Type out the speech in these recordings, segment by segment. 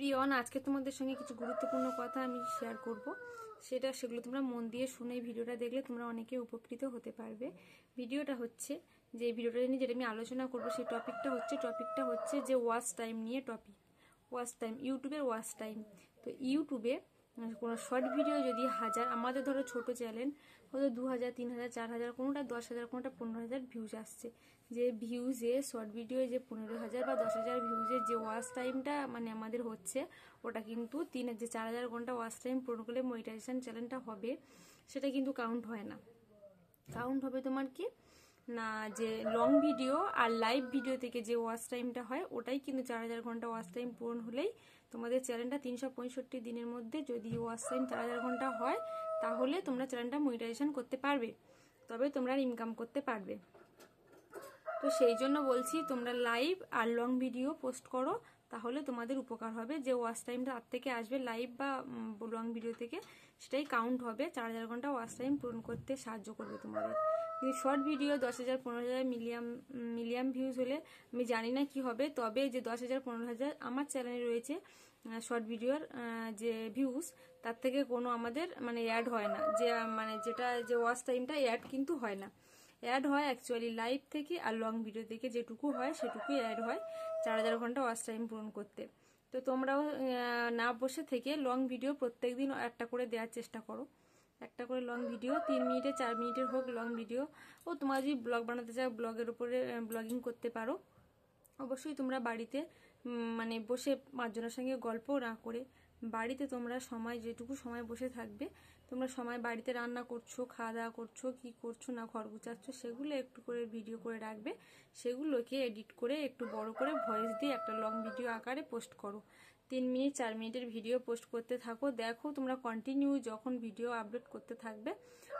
Everyone, আজকে তোমাদের সঙ্গে কিছু গুরুত্বপূর্ণ কথা আমি শেয়ার করব। সেগুলো তোমরা মন দিয়ে শুনে ভিডিওটা দেখলে তোমরা অনেকে উপকৃত হতে পারবে। ভিডিওটা হচ্ছে যে ভিডিওটা নিয়ে যেটা আমি আলোচনা করব সেই টপিকটা হচ্ছে যে ওয়াচ টাইম নিয়ে টপিক। ওয়াচ টাইম, ইউটিউবের ওয়াচ টাইম। তো ইউটিউবে কোনো শর্ট ভিডিও যদি আমাদের ধরো ছোট চ্যানেল হয়তো 2000, 3000, 4000, কোনোটা 10,000, কোনোটা 15,000 ভিউজ আসছে। যে ভিউজে শর্ট ভিডিও যে 15,000 বা 10,000 ভিউজের যে ওয়াচ টাইমটা আমাদের হচ্ছে, ওটা কিন্তু 4,000 ঘন্টা ওয়াচ টাইম পূরণ করলে মনিটাইজেশন চ্যানেলটা হবে, সেটা কিন্তু কাউন্ট হয় না। কাউন্ট হবে তোমার কি না, যে লং ভিডিও আর লাইভ ভিডিও থেকে যে ওয়াচ টাইমটা হয় ওটাই কিন্তু 4,000 ঘন্টা ওয়াচ টাইম পূরণ হলেই তোমাদের চ্যানেলটা 365 দিনের মধ্যে যদি ওয়াচ টাইম 4,000 ঘন্টা হয় তাহলে তোমরা চ্যানেলটা মনিটাইজেশন করতে পারবে, তবে তোমরা ইনকাম করতে পারবে। তো সেই জন্য বলছি তোমরা লাইভ আর লং ভিডিও পোস্ট করো, তাহলে তোমাদের উপকার হবে। যে ওয়াচ টাইমটা তার থেকে আসবে লাইভ বা লং ভিডিও থেকে, সেটাই কাউন্ট হবে, 4,000 ঘন্টা ওয়াচ টাইম পূরণ করতে সাহায্য করবে তোমাদের। কিন্তু শর্ট ভিডিও 10,000, 15,000 মিলিয়াম ভিউজ হলে আমি জানি না কি হবে, তবে যে 10,000, 15,000 আমার চ্যানেলে রয়েছে শর্ট ভিডিওর যে ভিউজ, তার থেকে কোনো আমাদের অ্যাড হয় না, যে যেটা যে ওয়াচ টাইমটা অ্যাড কিন্তু হয় না। অ্যাড হয় অ্যাকচুয়ালি লাইভ থেকে আর লং ভিডিও থেকে, যেটুকু হয় সেটুকুই অ্যাড হয় 4,000 ঘন্টা ওয়াচ টাইম পূরণ করতে। তো তোমরাও না বসে থেকে লং ভিডিও প্রত্যেক দিন একটা করে দেওয়ার চেষ্টা করো। একটা করে লং ভিডিও 3 মিনিটের 4 মিনিটের হোক লং ভিডিও। ও তোমরা যদি ব্লগ বানাতে চাও ব্লগের উপরে ব্লগিং করতে পারো। অবশ্যই তোমরা বাড়িতে বসে 5 জনের সঙ্গে গল্প না করে বাড়িতে তোমরা যেটুকু সময় বসে থাকবে, তোমরা সময় বাড়িতে রান্না করছো, খাওয়া দাওয়া করছো, কি করছো না ঘর গুছাচ্ছ, সেগুলো একটু করে ভিডিও করে রাখবে। সেগুলোকে এডিট করে একটু বড় করে ভয়েস দিয়ে একটা লং ভিডিও আকারে পোস্ট করো। 3 মিনিট 4 মিনিটের ভিডিও পোস্ট করতে থাকো। দেখো তোমরা কন্টিনিউ যখন ভিডিও আপলোড করতে থাকবে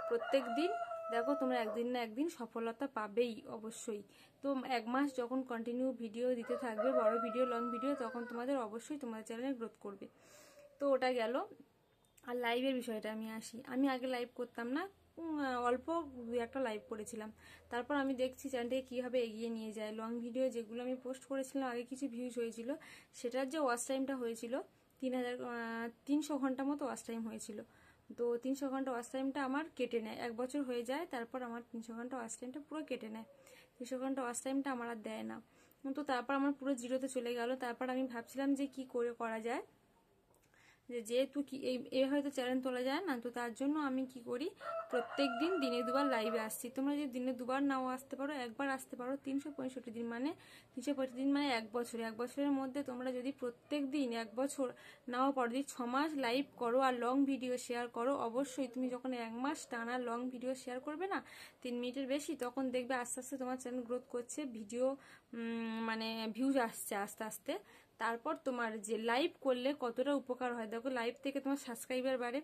প্রত্যেক দিন, দেখো তোমরা একদিন না একদিন সফলতা পাবেই অবশ্যই। তো 1 মাস যখন কন্টিনিউ ভিডিও দিতে থাকবে, বড় ভিডিও লং ভিডিও, তখন তোমাদের অবশ্যই তোমাদের চ্যানেল গ্রোথ করবে। তো ওটা গেল। আর লাইভের বিষয়টা আমি আসি। আমি আগে লাইভ করতাম না, অল্প 2-1টা লাইভ করেছিলাম। তারপর আমি দেখছি চ্যানেলটাকে কীভাবে এগিয়ে নিয়ে যায়। লং ভিডিও যেগুলো আমি পোস্ট করেছিলাম আগে কিছু ভিউজ হয়েছিল, সেটার যে ওয়াচ টাইমটা হয়েছিল 300 ঘন্টা মতো ওয়াচ টাইম হয়েছিল। তো 300 ঘন্টা ওয়াচ টাইমটা আমার কেটে নেয়, 1 বছর হয়ে যায়, তারপর আমার 300 ঘন্টা ওয়াচ টাইমটা পুরো কেটে নেয়। 300 ঘন্টা ওয়াচ টাইমটা আমার আর দেয় না। তো তারপর আমার পুরো জিরোতে চলে গেল। তারপর আমি ভাবছিলাম যে কি করে করা যায়, যেহেতু কি এই হয়তো চ্যানেল তোলা যায় না, তো তার জন্য আমি কি করি, প্রত্যেক দিন দিনে 2বার লাইভে আসছি। তোমরা যদি দিনে 2বার নাও আসতে পারো, 1বার আসতে পারো, 365 দিন 365 দিন 1 বছর। 1 বছরের মধ্যে তোমরা যদি প্রত্যেক দিন 1 বছর নাও পারো, যদি 6 মাস লাইভ করো আর লং ভিডিও শেয়ার করো, অবশ্যই তুমি যখন 1 মাস টানা লং ভিডিও শেয়ার করবে না 3 মিনিটের বেশি, তখন দেখবে আস্তে আস্তে তোমার চ্যানেল গ্রোথ করছে, ভিডিও ভিউজ আসছে আস্তে আস্তে। তারপর তোমার যে লাইভ করলে কতটা উপকার হয় দেখো, লাইভ থেকে তোমার সাবস্ক্রাইবার বাড়ে,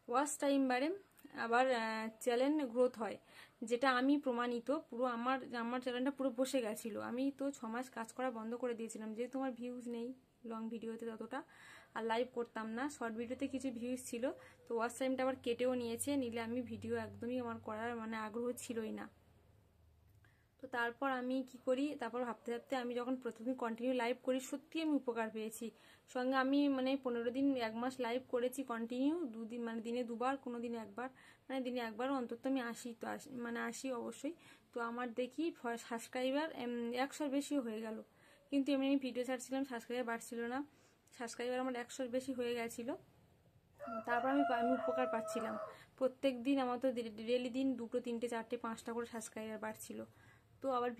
ওয়াচ টাইম বাড়ে, আবার চ্যানেল গ্রোথ হয়, যেটা আমি প্রমাণিত। পুরো আমার চ্যানেলটা পুরো বসে গেছিলো, আমি তো 6 মাস কাজ করা বন্ধ করে দিয়েছিলাম, যেহেতু তোমার ভিউজ নেই লং ভিডিওতে ততটা, আর লাইভ করতাম না। শর্ট ভিডিওতে কিছু ভিউজ ছিল, তো ওয়াচ টাইমটা আবার কেটেও নিলে আমি ভিডিও একদমই আমার করার আগ্রহ ছিলই না। তো তারপর আমি কি করি, তারপর ভাবতে ভাবতে আমি যখন প্রথমে কন্টিনিউ লাইভ করি, সত্যি আমি উপকার পেয়েছি। সঙ্গে আমি 15 দিন 1 মাস লাইভ করেছি কন্টিনিউ, 2 দিন দিনে 2বার, কোনো দিন 1বার, দিনে 1বার অন্তত আমি আসি অবশ্যই। তো আমার দেখি সাবস্ক্রাইবার 100-র বেশিও হয়ে গেল, কিন্তু এমনি ভিডিও ছাড়ছিলাম, সাবস্ক্রাইবার বাড়ছিল না। সাবস্ক্রাইবার আমার 100-র বেশি হয়ে গেছিলো। তারপর আমি উপকার পাচ্ছিলাম। প্রত্যেক দিন আমার তো ডেলি দিন 2টো 3টে 4টে 5টা করে সাবস্ক্রাইবার বাড়ছিল। তো আবার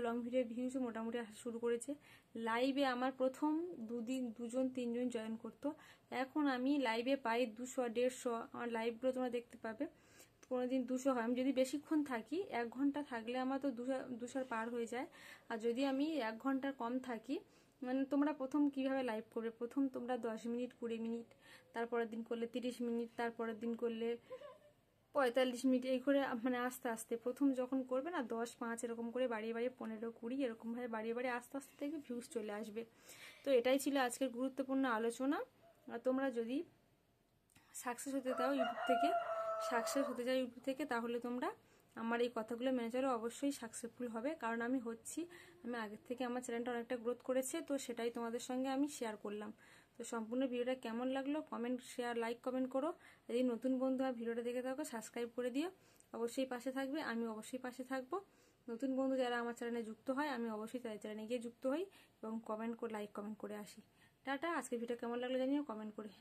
লং ভিডিও ভিউজও মোটামুটি আসা শুরু করেছে। লাইভে আমার প্রথম 2জন 3জন জয়েন করতো, এখন আমি লাইভে পাই 200-150। আমার লাইভগুলো তোমরা দেখতে পাবে, কোনোদিন 200 হয়। আমি যদি বেশিক্ষণ থাকি, 1 ঘন্টা থাকলে আমার তো 200 পার হয়ে যায়। আর যদি আমি 1 ঘন্টার কম থাকি, তোমরা প্রথম কিভাবে লাইভ করবে, প্রথম তোমরা 10 মিনিট 20 মিনিট, তারপরের দিন করলে 30 মিনিট, তারপরের দিন করলে 45 মিনিট, এই করে আস্তে আস্তে প্রথম যখন করবে না 10, 5 এরকম করে বাড়িয়ে 15, 20 এরকমভাবে বাড়িয়ে আস্তে আস্তে থেকে ভিউজ চলে আসবে। তো এটাই ছিল আজকের গুরুত্বপূর্ণ আলোচনা। তোমরা যদি সাকসেস হতে চাও ইউটিউব থেকে, তাহলে তোমরা আমার এই কথাগুলো মেনে চলো, অবশ্যই সাকসেসফুল হবে। কারণ আমি আগের থেকে আমার চ্যানেলটা অনেকটা গ্রোথ করেছে, তো সেটাই তোমাদের সঙ্গে আমি শেয়ার করলাম। তো সম্পূর্ণ ভিডিওটা কেমন লাগলো কমেন্ট, শেয়ার, লাইক, কমেন্ট করো। যদি নতুন বন্ধু আর ভিডিওটা দেখে থাকো সাবস্ক্রাইব করে দিও, অবশ্যই পাশে থাকবে, আমি অবশ্যই পাশে থাকবো। নতুন বন্ধু যারা আমার চ্যানেলে যুক্ত হয় আমি অবশ্যই তাদের চ্যানেলে গিয়ে যুক্ত হই এবং কমেন্ট করে, লাইক, কমেন্ট করে আসি। টাটা। আজকের ভিডিও কেমন লাগলো জানিও কমেন্ট করে।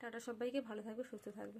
টাটা, সবাইকে ভালো থাকবে, সুস্থ থাকবে।